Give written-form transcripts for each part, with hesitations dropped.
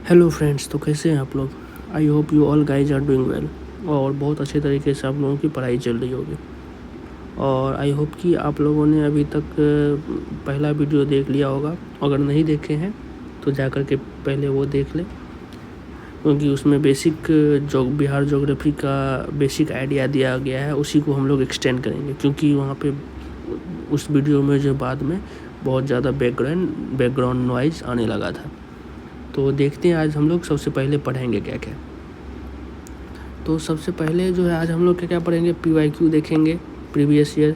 Hello friends, तो कैसे हैं आप लोग। I hope you all guys are doing well और बहुत अच्छे तरीके से आप लोगों की पढ़ाई चल रही होगी। और आई होप कि आप लोगों ने अभी तक पहला वीडियो देख लिया होगा। अगर नहीं देखे हैं तो जा कर के पहले वो देख लें, क्योंकि उसमें बेसिक जो बिहार ज्योग्राफी का बेसिक आइडिया दिया गया है उसी को हम लोग एक्सटेंड करेंगे, क्योंकि वहाँ पे उस वीडियो में जो बाद में बहुत ज़्यादा बैकग्राउंड नॉइज़ आने लगा था। तो देखते हैं आज हम लोग सबसे पहले पढ़ेंगे क्या क्या। तो सबसे पहले जो है आज हम लोग क्या क्या पढ़ेंगे, PYQ देखेंगे, प्रीवियस ईयर।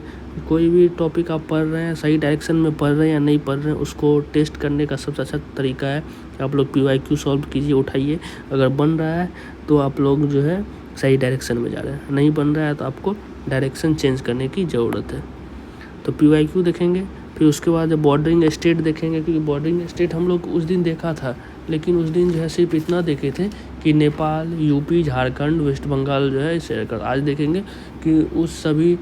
कोई भी टॉपिक आप पढ़ रहे हैं, सही डायरेक्शन में पढ़ रहे हैं या नहीं पढ़ रहे हैं, उसको टेस्ट करने का सबसे अच्छा तरीका है कि आप लोग PYQ सॉल्व कीजिए, उठाइए। अगर बन रहा है तो आप लोग जो है सही डायरेक्शन में जा रहे हैं, नहीं बन रहा है तो आपको डायरेक्शन चेंज करने की ज़रूरत है। तो PYQ देखेंगे, फिर उसके बाद बॉर्डरिंग स्टेट देखेंगे, क्योंकि बॉर्डरिंग स्टेट हम लोग उस दिन देखा था, लेकिन उस दिन जो है सिर्फ इतना देखे थे कि नेपाल, यूपी, झारखंड, वेस्ट बंगाल जो है शेयर कर। आज देखेंगे कि उस सभी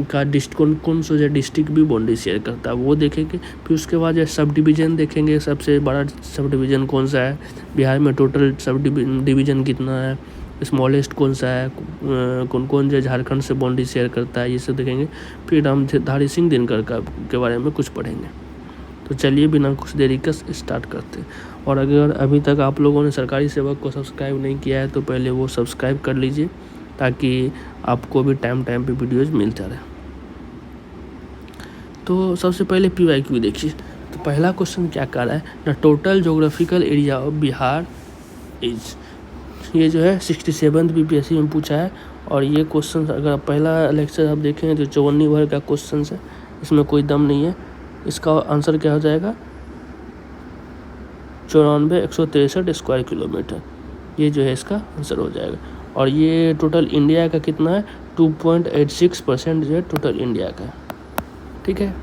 का कौन सा जो डिस्ट्रिक्ट भी बाउंड्री शेयर करता है वो देखेंगे। फिर उसके बाद जो सब डिवीज़न देखेंगे, सबसे बड़ा सब डिवीज़न कौन सा है, बिहार में टोटल सब डिवीज़न कितना है, स्मॉलेस्ट कौन सा है, कौन कौन जो झारखंड से बाउंड्री शेयर करता है, ये सब देखेंगे। फिर हम धारी सिंह दिनकर के बारे में कुछ पढ़ेंगे। तो चलिए बिना कुछ देरी का स्टार्ट करते हैं। और अगर अभी तक आप लोगों ने सरकारी सेवक को सब्सक्राइब नहीं किया है तो पहले वो सब्सक्राइब कर लीजिए, ताकि आपको भी टाइम पे वीडियोज़ मिलता रहे। तो सबसे पहले PYQ देखिए। तो पहला क्वेश्चन क्या कर रहा है, the total geographical area of Bihar is. ये जो है 67th BPSC में पूछा है। और ये क्वेश्चन अगर पहला लेक्चर आप देखें तो 54 भर का क्वेश्चन है, इसमें कोई दम नहीं है। इसका आंसर क्या हो जाएगा, 94,163 स्क्वायर किलोमीटर। ये जो है इसका आंसर हो जाएगा। और ये टोटल इंडिया का कितना है, 2.86% जो है टोटल इंडिया का, ठीक है।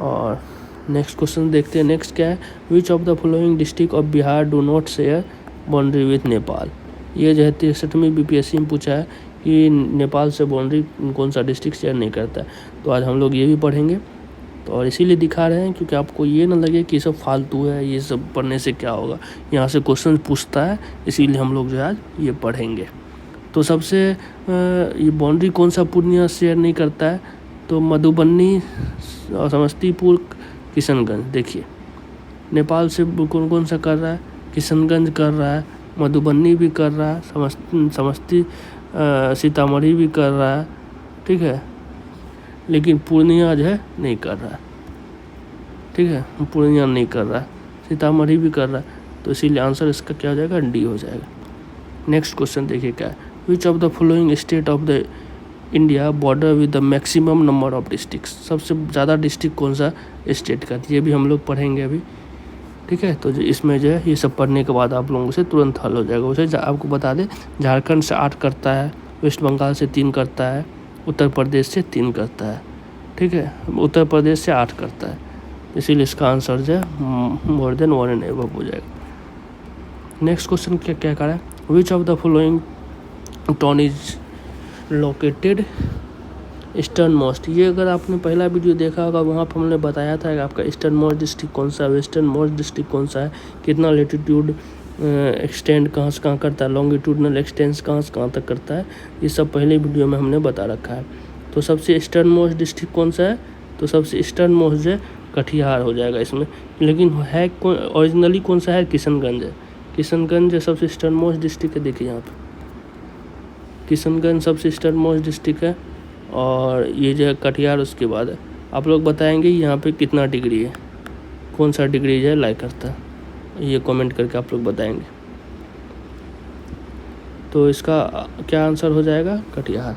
और नेक्स्ट क्वेश्चन देखते हैं। नेक्स्ट क्या है, which of the following district of Bihar do not share boundary with Nepal. ये जो है 63वीं BPSC में पूछा है कि नेपाल से बाउंड्री कौन सा डिस्ट्रिक्ट शेयर नहीं करता है। तो आज हम लोग ये भी पढ़ेंगे। तो और इसीलिए दिखा रहे हैं क्योंकि आपको ये ना लगे कि सब फालतू है, ये सब पढ़ने से क्या होगा, यहाँ से क्वेश्चन पूछता है, इसीलिए हम लोग जो है आज ये पढ़ेंगे। तो सबसे ये बाउंड्री कौन सा पूर्णिया शेयर नहीं करता है, तो मधुबनी, समस्तीपुर, किशनगंज। देखिए नेपाल से कौन कौन सा कर रहा है, किशनगंज कर रहा है, मधुबनी भी कर रहा है, सीतामढ़ी भी कर रहा है, ठीक है, लेकिन पूर्णिया जो है नहीं कर रहा है, ठीक है, पूर्णिया नहीं कर रहा है, सीतामढ़ी भी कर रहा है। तो इसीलिए आंसर इसका क्या हो जाएगा, D हो जाएगा। नेक्स्ट क्वेश्चन देखिए क्या है, which of the following state of the India border with the maximum number of district. सबसे ज़्यादा डिस्ट्रिक्ट कौन सा स्टेट का, ये भी हम लोग पढ़ेंगे अभी, ठीक है। तो इसमें जो है ये सब पढ़ने के बाद आप लोगों से तुरंत हल हो जाएगा। उसे आपको बता दें, झारखंड से 8 करता है, वेस्ट बंगाल से 3 करता है, उत्तर प्रदेश से 3 करता है, ठीक है, उत्तर प्रदेश से 8 करता है। इसीलिए इसका आंसर जो है मोर देन 1 एंड अबव हो जाएगा। नेक्स्ट क्वेश्चन क्या क्या कर रहा है, which of the following town is located eastern most. ये अगर आपने पहला वीडियो देखा होगा, वहाँ पर हमने बताया था कि आपका ईस्टर्न मोस्ट डिस्ट्रिक्ट कौन सा है, वेस्टर्न मोस्ट डिस्ट्रिक्ट कौन सा है, कितना लेटीट्यूड एक्सटेंड कहाँ से कहाँ करता है, लॉन्गिट्यूडनल एक्सटेंस कहाँ से कहाँ तक करता है, ये सब पहले वीडियो में हमने बता रखा है। तो सबसे ईस्टर्न मोस्ट डिस्ट्रिक्ट कौन सा है, तो सबसे ईस्टर्न मोस्ट जो कटिहार हो जाएगा इसमें। लेकिन है कौन ओरिजिनली कौन सा है, किशनगंज है। किशनगंज सबसे ईस्टर्न मोस्ट डिस्ट्रिक्ट है। देखिए यहाँ पर किशनगंज सबसे ईस्टर्न मोस्ट डिस्ट्रिक्ट है, और ये जो है कटिहार उसके बाद है। आप लोग बताएंगे यहाँ पे कितना डिग्री है, कौन सा डिग्री जो है लाई करता है, ये कमेंट करके आप लोग बताएंगे। तो इसका क्या आंसर हो जाएगा, कटिहार।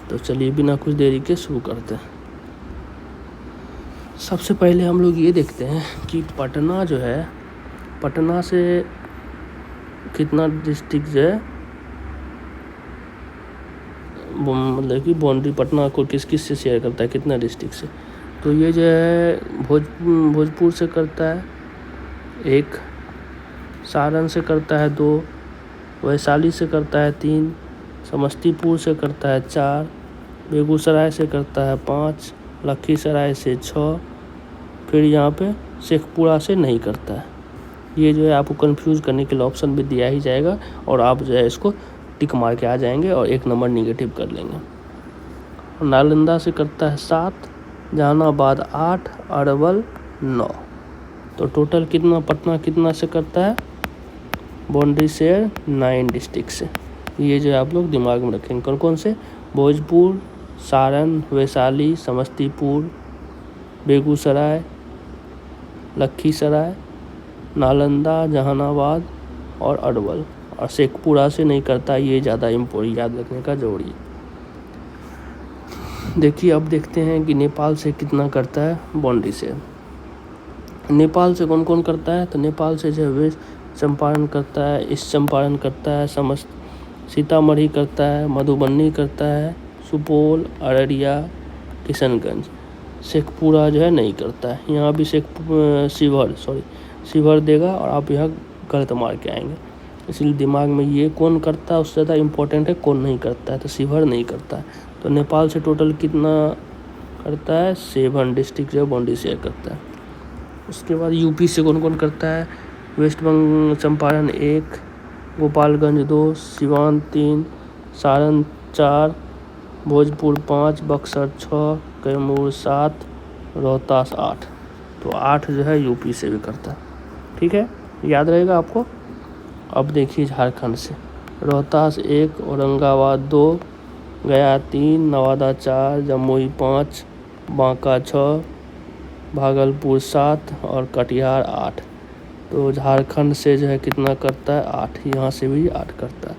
तो चलिए बिना कुछ देरी के शुरू करते हैं। सबसे पहले हम लोग ये देखते हैं कि पटना जो है, पटना से कितना डिस्ट्रिक्ट जो है, मतलब कि बाउंड्री पटना को किस किस से शेयर करता है, कितना डिस्ट्रिक्ट से। तो ये जो है भोजपुर से करता है 1, सारण से करता है 2, वैशाली से करता है 3, समस्तीपुर से करता है 4, बेगूसराय से करता है 5, लखीसराय से 6, फिर यहाँ पे शेखपुरा से नहीं करता है। ये जो है आपको कंफ्यूज करने के लिए ऑप्शन भी दिया ही जाएगा और आप जो है इसको टिक मार के आ जाएंगे और 1 नंबर निगेटिव कर लेंगे। नालंदा से करता है 7, जहानाबाद 8, अरवल 9। तो टोटल कितना, पटना कितना से करता है, बाउंड्री शेयर 9 डिस्ट्रिक्ट से। ये जो है आप लोग दिमाग में रखेंगे। कौन कौन से, भोजपुर, सारण, वैशाली, समस्तीपुर, बेगूसराय, लखीसराय, नालंदा, जहानाबाद और अरवल। और शेखपुरा से नहीं करता, ये ज़्यादा इम्पोर्टेंट याद रखने का जरूरी है। देखिए अब देखते हैं कि नेपाल से कितना करता है बाउंड्री से। नेपाल से कौन कौन करता है, तो नेपाल से जो है वेस्ट चंपारण करता है, ईस्ट चंपारण करता है, सीतामढ़ी करता है, मधुबनी करता है, सुपौल, अररिया, किशनगंज। शेखपुरा जो है नहीं करता है। यहाँ भी शिवहर देगा और आप यहाँ गलत मार के आएंगे। इसलिए दिमाग में ये कौन करता है उससे ज़्यादा इम्पोर्टेंट है कौन नहीं करता है। तो शिवहर नहीं करता है। तो नेपाल से टोटल कितना करता है, 7 डिस्ट्रिक्ट जो बाउंड्री शेयर करता है। उसके बाद यूपी से कौन कौन करता है, वेस्ट बंगाल चंपारण 1, गोपालगंज 2, सिवान 3, सारण 4, भोजपुर 5, बक्सर 6, कैमूर 7, रोहतास 8। तो 8 जो है यूपी से भी करता है। ठीक है, याद रहेगा आपको। अब देखिए झारखंड से, रोहतास 1, औरंगाबाद 2, गया 3, नवादा 4, जमुई 5, बांका 6, भागलपुर 7 और कटिहार 8। तो झारखंड से जो है कितना करता है, 8। यहाँ से भी 8 करता है।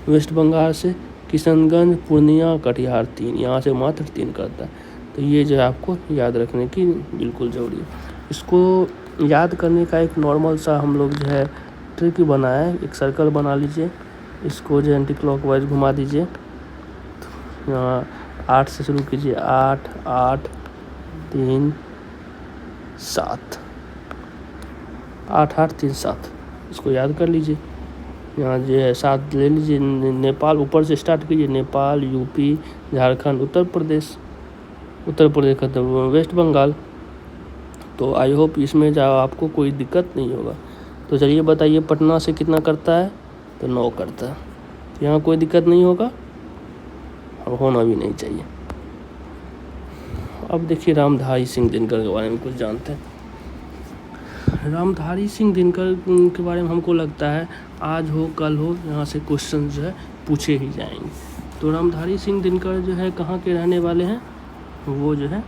वेस्ट बंगाल से किशनगंज, पूर्णिया, कटिहार 3, यहाँ से मात्र 3 करता है। तो ये जो है आपको याद रखने की बिल्कुल ज़रूरी है। इसको याद करने का एक नॉर्मल सा हम लोग जो है ट्रिक बनाया है। एक सर्कल बना लीजिए, इसको जो एंटी क्लॉकवाइज घुमा दीजिए। यहाँ 8 से शुरू कीजिए, 8, 8, 3, 7, 8, 8, 3, 7। इसको याद कर लीजिए। यहाँ जो है 7 ले लीजिए। नेपाल ऊपर से स्टार्ट कीजिए, नेपाल, यूपी, झारखंड, उत्तर प्रदेश खत्म, वेस्ट बंगाल। तो आई होप इसमें जो आपको कोई दिक्कत नहीं होगा। तो चलिए बताइए पटना से कितना करता है, तो 9 करता है। यहाँ कोई दिक्कत नहीं होगा और होना भी नहीं चाहिए। अब देखिए रामधारी सिंह दिनकर के बारे में कुछ जानते हैं। रामधारी सिंह दिनकर के बारे में हमको लगता है आज हो कल हो यहाँ से क्वेश्चन जो है पूछे ही जाएंगे। तो रामधारी सिंह दिनकर जो है कहाँ के रहने वाले हैं, वो जो है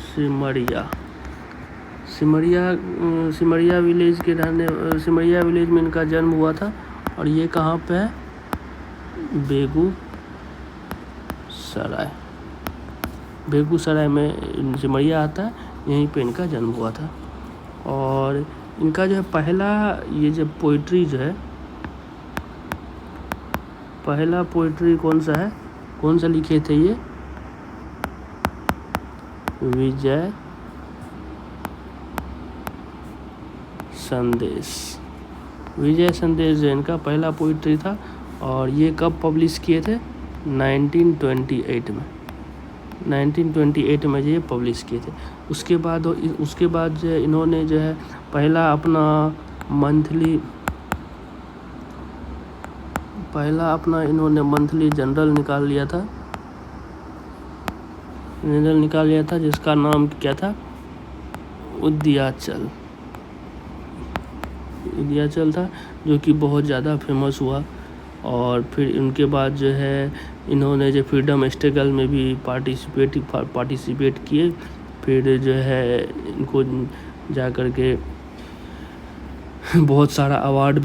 सिमरिया विलेज के रहने, सिमरिया विलेज में इनका जन्म हुआ था। और ये कहाँ पे है, बेगूसराय में सिमरिया आता है, यहीं पे इनका जन्म हुआ था। और इनका जो है पहला ये जो पोइट्री जो है, पहला पोइट्री कौन सा लिखे थे, ये विजय संदेश जो इनका पहला पोइट्री था। और ये कब पब्लिश किए थे, 1928 में। 1928 में ये पब्लिश किए थे। उसके बाद जो इन्होंने जो है पहला अपना इन्होंने मंथली जर्नल निकाल लिया था, जिसका नाम क्या था, उदयाचल था, जो कि बहुत ज़्यादा फेमस हुआ। और फिर उनके बाद जो है इन्होंने जो फ्रीडम स्ट्रगल में भी पार्टिसिपेट किए। फिर जो है इनको जा कर के बहुत सारा अवार्ड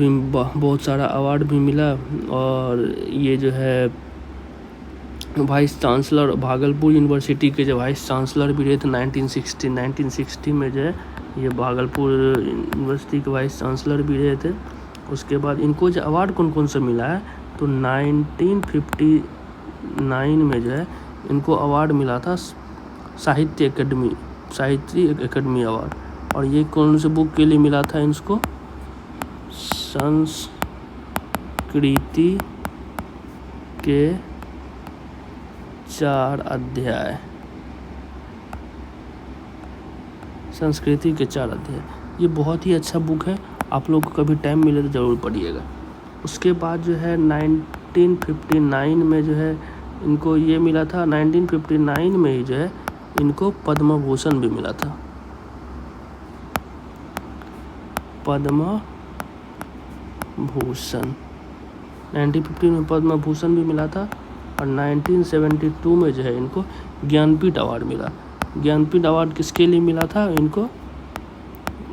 भी मिला। और ये जो है वाइस चांसलर, भागलपुर यूनिवर्सिटी के जो वाइस चांसलर भी रहे थे 1960 में जो है ये भागलपुर यूनिवर्सिटी के वाइस चांसलर भी रहे थे। उसके बाद इनको जो अवार्ड कौन सा मिला है, तो 1959 में जो है इनको अवार्ड मिला था साहित्य अकेडमी अवार्ड। और ये कौन से बुक के लिए मिला था इनको, संस्कृति के 4 अध्याय। संस्कृति के 4 अध्याय। ये बहुत ही अच्छा बुक है, आप लोग को कभी टाइम मिले तो ज़रूर पढ़िएगा। उसके बाद जो है 1959 में जो है इनको ये मिला था, 1959 में ही जो है इनको पद्म भूषण भी मिला था, पद्म भूषण 1950 में पद्म भूषण भी मिला था। और 1972 में जो है इनको ज्ञानपीठ अवार्ड मिला। ज्ञानपीठ अवार्ड किसके लिए मिला था इनको?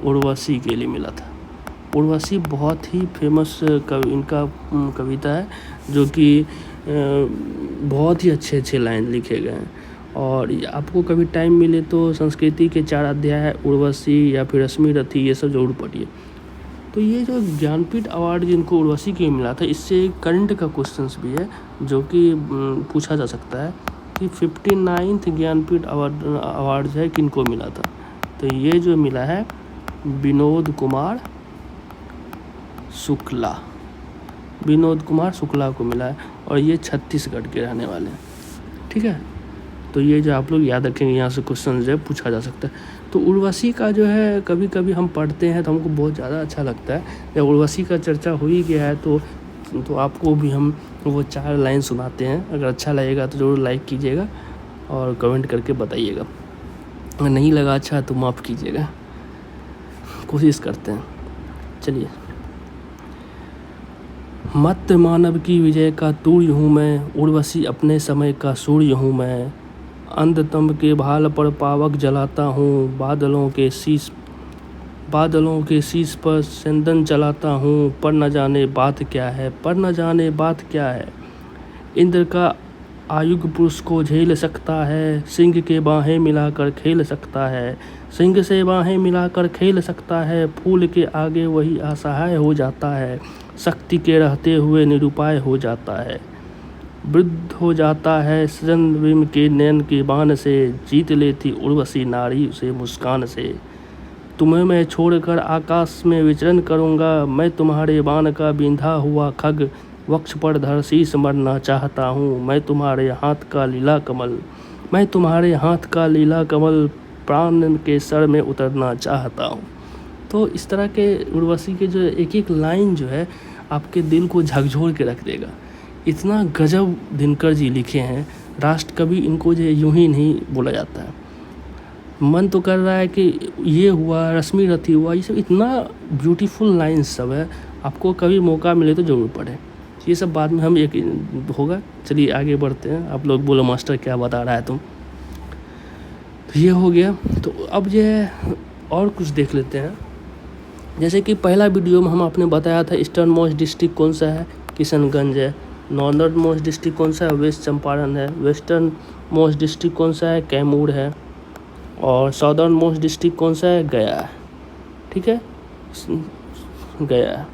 उर्वशी के लिए मिला था। उर्वशी बहुत ही फेमस इनका कविता है, जो कि बहुत ही अच्छे अच्छे लाइन लिखे गए हैं। और आपको कभी टाइम मिले तो संस्कृति के 4 अध्याय, उर्वशी या फिर रश्मि रथी, ये सब जरूर पढ़िए। तो ये जो ज्ञानपीठ अवार्ड जिनको उर्वशी के मिला था, इससे करंट का क्वेश्चंस भी है जो कि पूछा जा सकता है कि 59th ज्ञानपीठ अवार्ड जो है किनको मिला था। तो ये जो मिला है विनोद कुमार शुक्ला, विनोद कुमार शुक्ला को मिला है, और ये छत्तीसगढ़ के रहने वाले हैं। ठीक है, तो ये जो आप लोग याद रखेंगे, यहाँ से क्वेश्चन जो है पूछा जा सकता है। तो उर्वशी का जो है कभी कभी हम पढ़ते हैं तो हमको बहुत ज़्यादा अच्छा लगता है। जब उर्वशी का चर्चा हो ही गया है तो आपको भी हम वो 4 लाइन सुनाते हैं। अगर अच्छा लगेगा तो ज़रूर लाइक कीजिएगा और कमेंट करके बताइएगा। अगर नहीं लगा अच्छा तो माफ़ कीजिएगा, कोशिश करते हैं। चलिए। मत मानव की विजय का तूर्य हूँ मैं, उर्वशी अपने समय का सूर्य हूँ मैं। अंधतम के भाल पर पावक जलाता हूँ, बादलों के शीश पर चंदन चलाता हूँ। पर न जाने बात क्या है, पर न जाने बात क्या है। इंद्र का आयुग पुरुष को झेल सकता है, सिंह के बाहें मिलाकर खेल सकता है। सिंह से बाहें मिलाकर खेल सकता है, फूल के आगे वही असहाय हो जाता है। शक्ति के रहते हुए निरुपाय हो जाता है, वृद्ध हो जाता है चंद्रबिंब के नयन के बाण से। जीत लेती उर्वशी नारी से मुस्कान से। तुम्हें मैं छोड़कर आकाश में विचरण करूँगा, मैं तुम्हारे बाण का बिंधा हुआ खग। वक्ष पर धर शीश मरना चाहता हूँ, मैं तुम्हारे हाथ का लीला कमल, मैं तुम्हारे हाथ का लीला कमल प्राण के सर में उतरना चाहता हूँ। तो इस तरह के उर्वशी के जो एक एक लाइन जो है आपके दिल को झकझोर के रख देगा। इतना गजब दिनकर जी लिखे हैं, राष्ट्र कवि इनको जो यूं ही नहीं बोला जाता है। मन तो कर रहा है कि ये हुआ, रश्मि रथी हुआ, ये सब इतना ब्यूटीफुल लाइन्स सब है। आपको कभी मौका मिले तो ज़रूर पढ़ें। ये सब बाद में हम एक होगा। चलिए आगे बढ़ते हैं। आप लोग बोलो मास्टर क्या बता रहा है तुम। तो ये हो गया। तो अब ये और कुछ देख लेते हैं। जैसे कि पहला वीडियो में हम आपने बताया था ईस्टर्न मोस्ट डिस्ट्रिक्ट कौन सा है, किशनगंज है। नॉर्दर्न मोस्ट डिस्ट्रिक्ट कौन सा है, वेस्ट चंपारण है। वेस्टर्न मोस्ट डिस्ट्रिक्ट कौन सा है, कैमूर है। और साउदर्न मोस्ट डिस्ट्रिक्ट कौन सा है, गया है। ठीक है, गया है।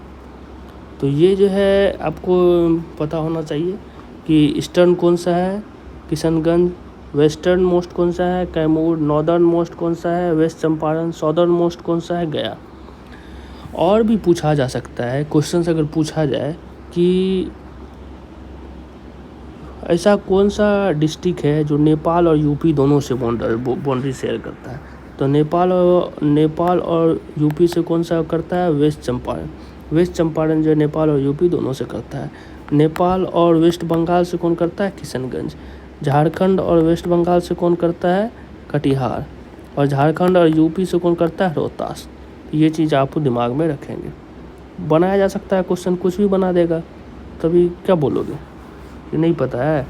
तो ये जो है आपको पता होना चाहिए कि ईस्टर्न कौन सा है, किशनगंज। वेस्टर्न मोस्ट कौन सा है, कैमूर। नॉर्दर्न मोस्ट कौन सा है, वेस्ट चंपारण। साउदर्न मोस्ट कौन सा है, गया। और भी पूछा जा सकता है क्वेश्चंस, अगर पूछा जाए कि ऐसा कौन सा डिस्ट्रिक्ट है जो नेपाल और यूपी दोनों से बाउंड्री शेयर करता है। तो नेपाल और यूपी से कौन सा करता है, वेस्ट चंपारण। वेस्ट चंपारण जो नेपाल और यूपी दोनों से करता है। नेपाल और वेस्ट बंगाल से कौन करता है, किशनगंज। झारखंड और वेस्ट बंगाल से कौन करता है, कटिहार। और झारखंड और यूपी से कौन करता है, रोहतास। ये चीज़ आप दिमाग में रखेंगे। बनाया जा सकता है क्वेश्चन, कुछ भी बना देगा, तभी क्या बोलोगे कि नहीं पता है।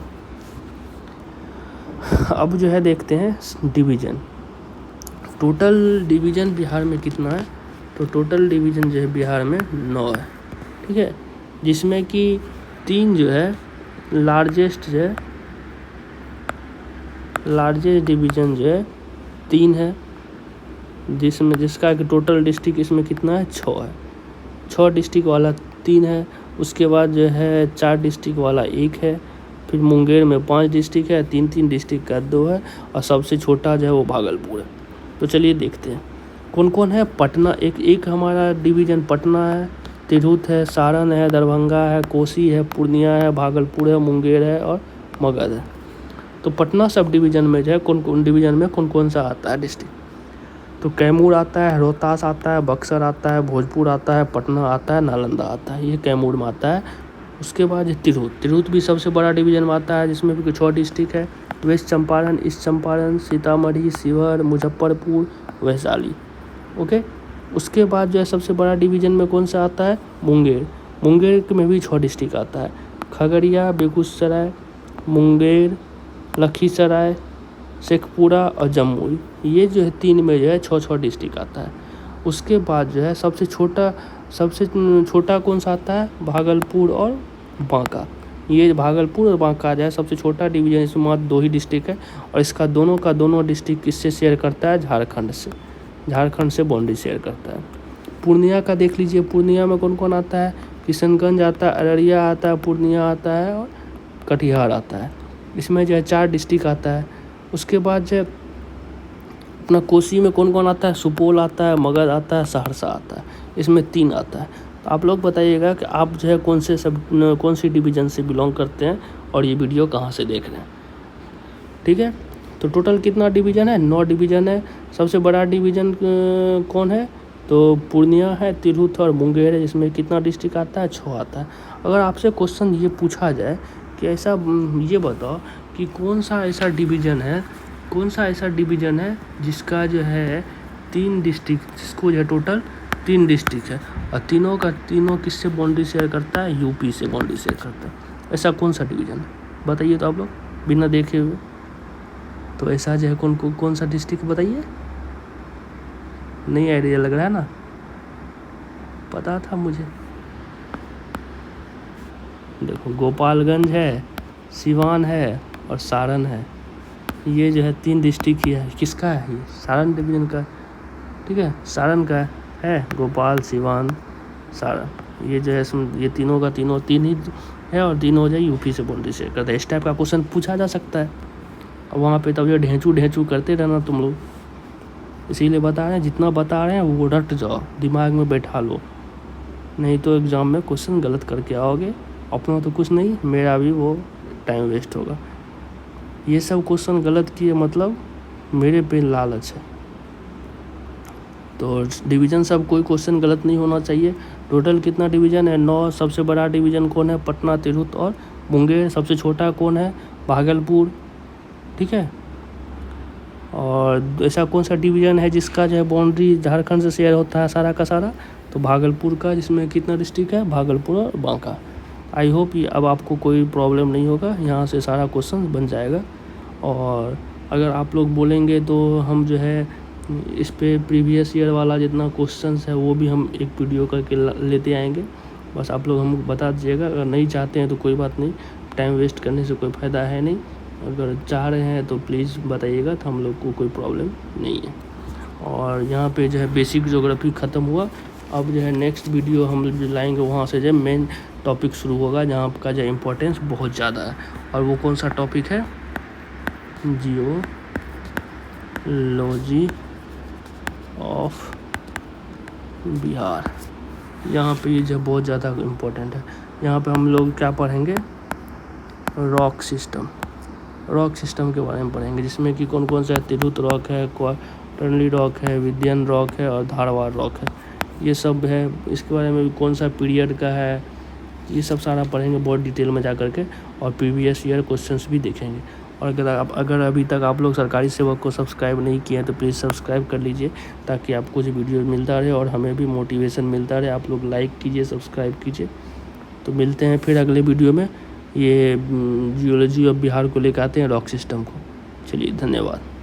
अब जो है देखते हैं डिवीज़न। टोटल डिवीज़न बिहार में कितना है। तो टोटल डिवीज़न जो है बिहार में 9 है। ठीक है, जिसमें कि 3 जो है लार्जेस्ट डिवीज़न जो है 3 है, जिसका कि टोटल डिस्ट्रिक्ट इसमें कितना है, 6 है। 6 डिस्ट्रिक्ट वाला 3 है। उसके बाद जो है 4 डिस्ट्रिक्ट वाला 1 है। फिर मुंगेर में 5 डिस्ट्रिक्ट है, 3 डिस्ट्रिक्ट का 2 है। और सबसे छोटा जो है वो भागलपुर है। तो चलिए देखते हैं कौन कौन है। पटना एक हमारा डिवीज़न पटना है, तिरहुत है, सारण है, दरभंगा है, कोसी है, पूर्णिया है, भागलपुर है, मुंगेर है और मगध है। तो पटना सब डिवीज़न में जो है कौन कौन डिवीज़न में कौन कौन सा आता है डिस्ट्रिक्ट। तो कैमूर आता है, रोहतास आता है, बक्सर आता है, भोजपुर आता है, पटना आता है, नालंदा आता है, ये कैमूर में आता है। उसके बाद तिरहुत भी सबसे बड़ा डिवीज़न में आता है, जिसमें भी कुछ और डिस्ट्रिक्ट है, west Champaran, east Champaran, Sitamarhi, Sheohar, Muzaffarpur, Vaishali. Okay, उसके बाद जो है सबसे बड़ा डिवीज़न में कौन सा आता है, मुंगेर में भी 6 डिस्ट्रिक्ट आता है, खगड़िया, बेगूसराय, मुंगेर, लखीसराय, शेखपुरा और जमुई। ये जो है 3 में जो है 6 डिस्ट्रिक्ट आता है। उसके बाद जो है सबसे छोटा कौन सा आता है, भागलपुर और बांका। ये भागलपुर और बांका जो है सबसे छोटा डिवीज़न, इसमें मात्र 2 ही डिस्ट्रिक्ट है, और इसका दोनों डिस्ट्रिक्ट किससे शेयर करता है, झारखंड से बाउंड्री शेयर करता है। पूर्णिया का देख लीजिए, पूर्णिया में कौन कौन आता है, किशनगंज आता है, अररिया आता है, पूर्णिया आता है और कटिहार आता है। इसमें जो है 4 डिस्ट्रिक्ट आता है। उसके बाद जो है अपना कोसी में कौन कौन आता है, सुपौल आता है, मगध आता है, सहरसा आता है, इसमें 3 आता है। तो आप लोग बताइएगा कि आप जो है कौन सी डिवीज़न से बिलोंग करते हैं और ये वीडियो कहाँ से देख रहे हैं। ठीक है, तो टोटल कितना डिवीज़न है, 9 डिवीज़न है। सबसे बड़ा डिवीज़न कौन है, तो पूर्णिया है, तिरहुत और मुंगेर है, जिसमें कितना डिस्ट्रिक्ट आता है, 6 आता है। अगर आपसे क्वेश्चन ये पूछा जाए कि ये बताओ कि कौन सा ऐसा डिवीज़न है जिसका जो है 3 डिस्ट्रिक्ट, जिसको जो है टोटल 3 डिस्ट्रिक्ट है, और तीनों किससे बाउंड्री शेयर करता है, यूपी से बाउंड्री शेयर करता है। ऐसा कौन सा डिवीज़न है, बताइए तो आप लोग बिना देखे हुए। तो ऐसा जो है कौन सा डिस्ट्रिक्ट बताइए, नहीं आइडिया लग रहा है ना, पता था मुझे। देखो, गोपालगंज है, सिवान है और सारण है। ये जो है 3 डिस्ट्रिक्ट ही है। किसका है ये, सारण डिवीज़न का। ठीक है, सारण का है, गोपाल, सिवान, सारण। ये जो है ये तीनों का तीन ही है, और तीनों जो है यूपी से बाउंड्री शेयर करता है। इस टाइप का क्वेश्चन पूछा जा सकता है। अब वहाँ पे तब जो ढेंचू करते रहना तुम लोग, इसीलिए बता रहे हैं, जितना बता रहे हैं वो रट जाओ, दिमाग में बैठा लो, नहीं तो एग्ज़ाम में क्वेश्चन गलत करके आओगे। अपना तो कुछ नहीं, मेरा भी वो टाइम वेस्ट होगा। ये सब क्वेश्चन गलत किए मतलब मेरे पे लालच है। तो डिवीज़न सब कोई क्वेश्चन गलत नहीं होना चाहिए। टोटल कितना डिवीज़न है, 9। सबसे बड़ा डिवीज़न कौन है, पटना, तिरहुत और मुंगेर। सबसे छोटा कौन है, भागलपुर। ठीक है, और ऐसा कौन सा डिवीज़न है जिसका जो है बाउंड्री झारखंड से शेयर होता है सारा का सारा, तो भागलपुर का, जिसमें कितना डिस्ट्रिक्ट है, भागलपुर और बांका। आई होप ये अब आपको कोई प्रॉब्लम नहीं होगा, यहाँ से सारा क्वेश्चन बन जाएगा। और अगर आप लोग बोलेंगे तो हम जो है इस पे प्रीवियस ईयर वाला जितना क्वेश्चंस है वो भी हम एक वीडियो करके लेते आएंगे। बस आप लोग हमको बता दीजिएगा। अगर नहीं चाहते हैं तो कोई बात नहीं, टाइम वेस्ट करने से कोई फ़ायदा है नहीं। अगर चाह रहे हैं तो प्लीज़ बताइएगा, तो हम लोग को कोई प्रॉब्लम नहीं है। और यहाँ पे जो है बेसिक ज्योग्राफी ख़त्म हुआ। अब जो है नेक्स्ट वीडियो हम जो लाएंगे वहाँ से जो मेन टॉपिक शुरू होगा, जहाँ का जो इम्पोर्टेंस बहुत ज़्यादा है। और वो कौन सा टॉपिक है, जियोलॉजी ऑफ बिहार। यहाँ पे ये जो बहुत ज़्यादा इम्पोर्टेंट है। यहाँ पे हम लोग क्या पढ़ेंगे, रॉक सिस्टम के बारे में पढ़ेंगे, जिसमें कि कौन कौन सा तिरहुत रॉक है, क्वार्टरली रॉक है, विंध्यन रॉक है और धारवाड़ रॉक है। ये सब है, इसके बारे में कौन सा पीरियड का है, ये सब सारा पढ़ेंगे बहुत डिटेल में जा करके। और प्रीवियस ईयर क्वेश्चंस भी देखेंगे। और अगर अभी तक आप लोग सरकारी सेवक को सब्सक्राइब नहीं किए हैं तो प्लीज़ सब्सक्राइब कर लीजिए, ताकि आपको जो वीडियो मिलता रहे और हमें भी मोटिवेशन मिलता रहे। आप लोग लाइक कीजिए, सब्सक्राइब कीजिए। तो मिलते हैं फिर अगले वीडियो में। ये जियोलॉजी ऑफ बिहार को लेकर आते हैं, रॉक सिस्टम को। चलिए, धन्यवाद।